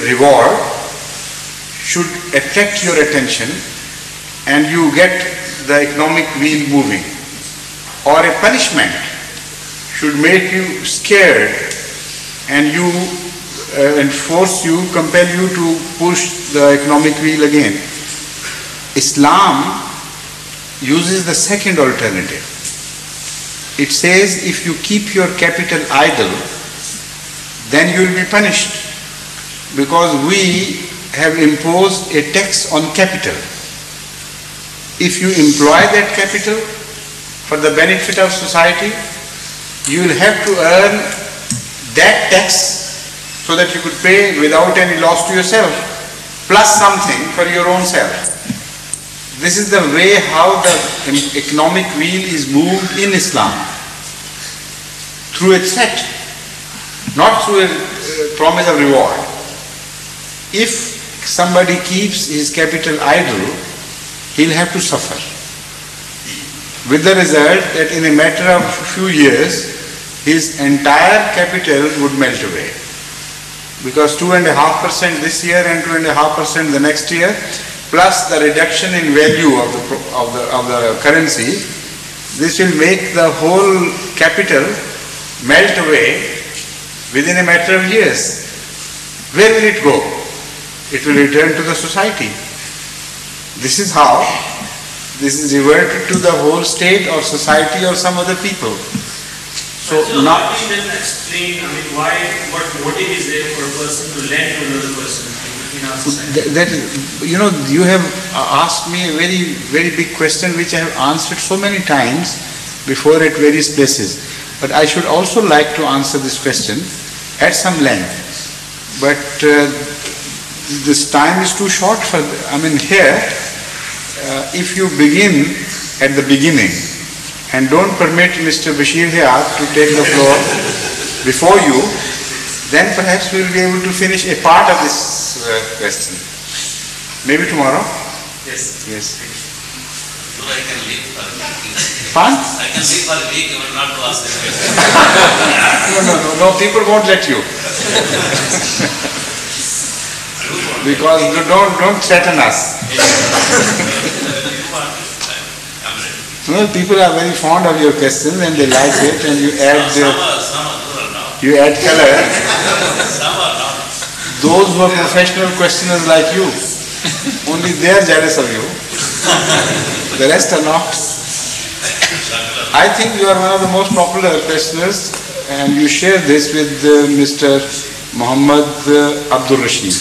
reward should attract your attention and you get the economic wheel moving, or a punishment should make you scared and force you, compel you to push the economic wheel again. Islam uses the second alternative. It says if you keep your capital idle, then you will be punished, because we have imposed a tax on capital. If you employ that capital for the benefit of society, you will have to earn that tax so that you could pay without any loss to yourself, plus something for your own self. This is the way how the economic wheel is moved in Islam, through a threat, not through a promise of reward. If somebody keeps his capital idle, he'll have to suffer, with the result that in a matter of a few years, his entire capital would melt away. Because 2.5% this year and 2.5% the next year, plus the reduction in value of the currency, this will make the whole capital melt away within a matter of years. Where will it go? It will return to the society. This is how this is reverted to the whole state or society or some other people. So now, can you explain, what motive is there for a person to lend to another person in our society? You have asked me a very, very big question which I have answered so many times before at various places. But I should also like to answer this question at some length. But this time is too short for, here, if you begin at the beginning and don't permit Mr. Bashir Hayat to take the floor before you, then perhaps we will be able to finish a part of this question. Maybe tomorrow? Yes. Yes. So I can leave for a week. Fun? I can leave for a week, but not to ask the question. No, people won't let you. Because don't threaten us. No, people are very fond of your questions and they like it, and you add color. Those who are professional questioners like you, only they are jealous of you. The rest are not. I think you are one of the most popular questioners, and you share this with Mr. Muhammad Abdul Rashid.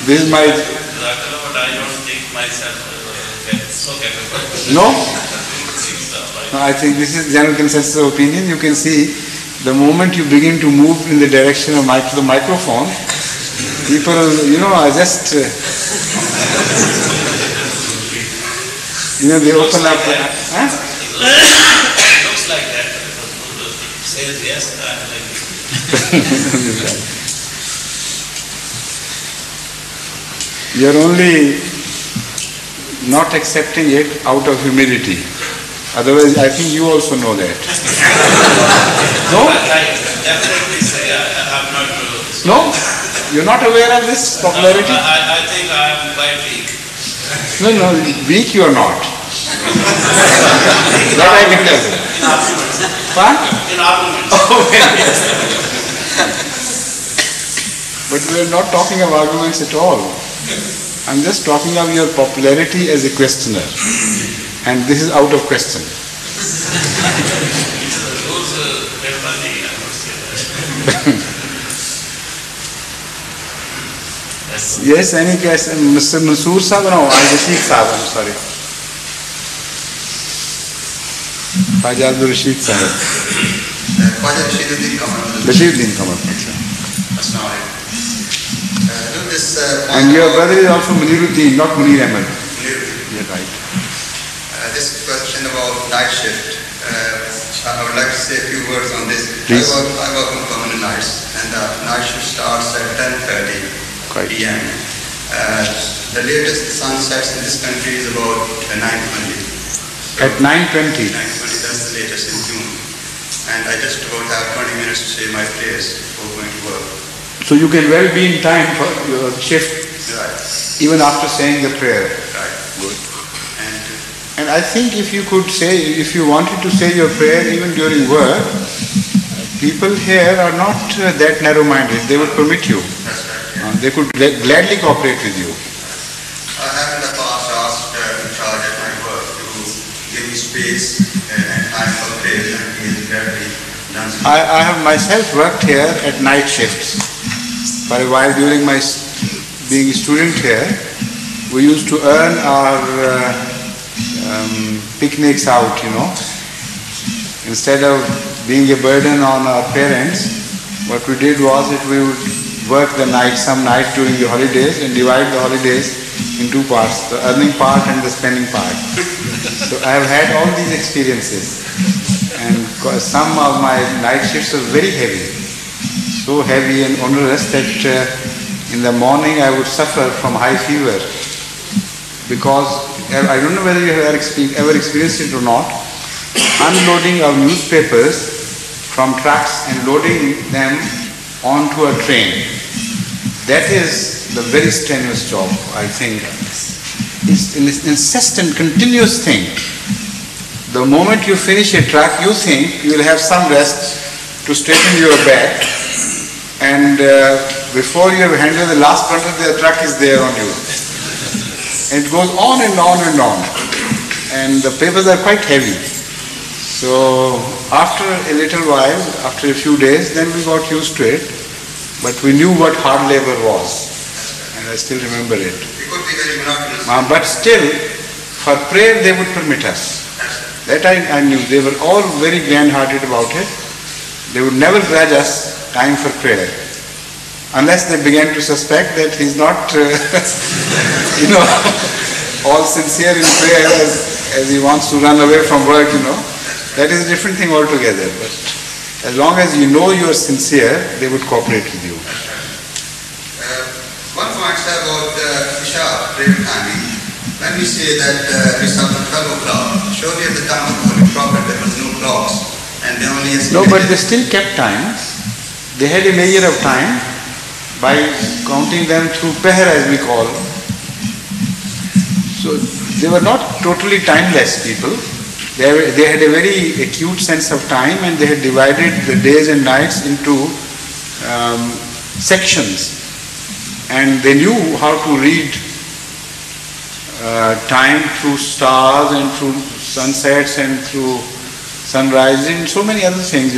This is my... But I don't think myself so capable. No? No, I think this is general consensus of opinion. You can see the moment you begin to move in the direction of the microphone, people, are just, they open up. Huh? It looks like that. Says yes, I like it. You're only not accepting it out of humility. Otherwise, I think you also know that. No? I definitely say I'm not. No? You're not aware of this popularity? I think I am quite weak. No, weak you are not. That I can tell you. In arguments. What? In arguments. Oh, but we're not talking of arguments at all. I'm just talking of your popularity as a questioner. And this is out of question. Yes, any question? Mr. Mansoor Sahib? No, Rashid Sahib, I'm sorry. Khwaja Abdul Rashid Sahib. Khwaja Rashiduddin Kamal. Rashiduddin Kamal. And your brother is also Muniruddin, not Munir Ahmed. You're right. This question about night shift, I would like to say a few words on this. Please. I work on permanent nights, and the night shift starts at 10:30 p.m. The latest sun sets in this country is about 9:20. At 9:20? 9:20, that's the latest in June. And I just about have 20 minutes to say my prayers before going to work. So you can well be in time for your shift, even after saying the prayer. Good. And I think if you wanted to say your prayer even during work, people here are not that narrow-minded. They would permit you. They could gladly cooperate with you. I have in the past asked in charge at my work to give me space and time for prayer, and he has gladly done so. I have myself worked here at night shifts. For a while during my being a student here, we used to earn our picnics out, Instead of being a burden on our parents, what we did was that we would work the night, some night during the holidays, and divide the holidays in two parts, the earning part and the spending part. So I have had all these experiences, and some of my night shifts were very heavy, so heavy and onerous that in the morning I would suffer from high fever, because I don't know whether you have ever experienced it or not, unloading of newspapers from trucks and loading them onto a train. That is the very strenuous job, I think. It's an incessant, continuous thing. The moment you finish a truck, you think you will have some rest to straighten your back, and before you have handled the last bundle, the truck is there on you. And it goes on and on and on. And the papers are quite heavy. So after a little while, after a few days, then we got used to it. But we knew what hard labor was. And I still remember it. It could be very monotonous. But still, for prayer they would permit us. That I knew. They were all very grand-hearted about it. They would never grudge us time for prayer. Unless they began to suspect that he's not, all sincere in prayer as he wants to run away from work, That is a different thing altogether. But as long as you know you are sincere, they would cooperate with you. One point about Isha prayer timing. When we say that we start at 12 o'clock, surely at the time of the Holy Prophet there was no clocks, and they only estimated. No, but they still kept time. They had a measure of time by counting them through peher, as we call. So they were not totally timeless people. They had a very acute sense of time, and they had divided the days and nights into sections. And they knew how to read time through stars and through sunsets and through sunrise and so many other things,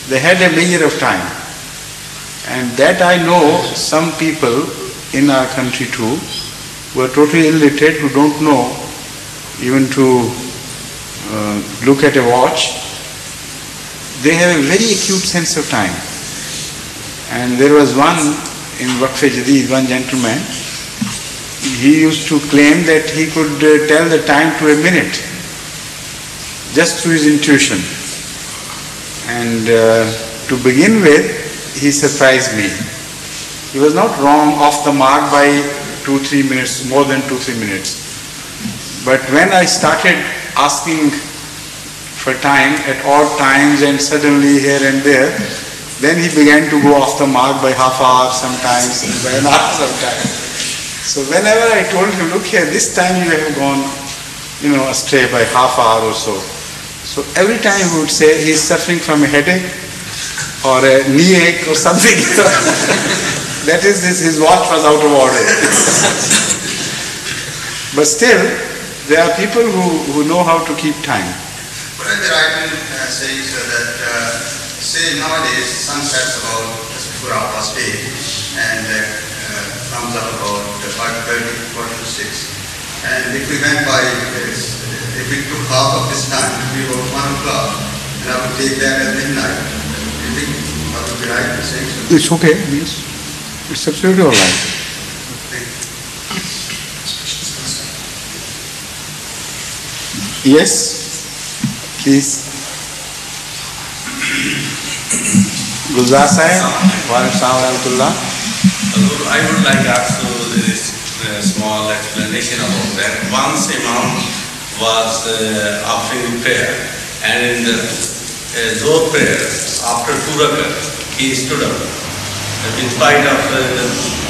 They had a measure of time. And that I know some people in our country too, who are totally illiterate, who don't know even to look at a watch. They have a very acute sense of time. And there was one in Waqf-e-Jadid, one gentleman, he used to claim that he could tell the time to a minute just through his intuition. And to begin with, he surprised me. He was not wrong off the mark by 2-3 minutes, more than 2-3 minutes. But when I started asking for time at odd times and suddenly here and there, then he began to go off the mark by half hour sometimes, and by an hour sometimes. So whenever I told him, look here, this time you have gone, astray by half hour or so. So every time he would say he's suffering from a headache or a knee ache or something. That is, his watch was out of order. But still, there are people who know how to keep time. What are the right saying, sir, that say nowadays sun sets about just before 8:30 and comes up about 5:30, 4:45. And if we went by, if we took half of this time, it would be about 1 o'clock, and I would take that at midnight. Do you think that would be right to say so? It's okay, yes. It's absolutely all right. Yes, please. Gulzar Sahib, wa alaikum salam wa rahmatullah. I would like to ask you this small explanation about that. Once Imam was offering prayer, and in the Zohar prayer, after 2 rakat, he stood up. in spite of the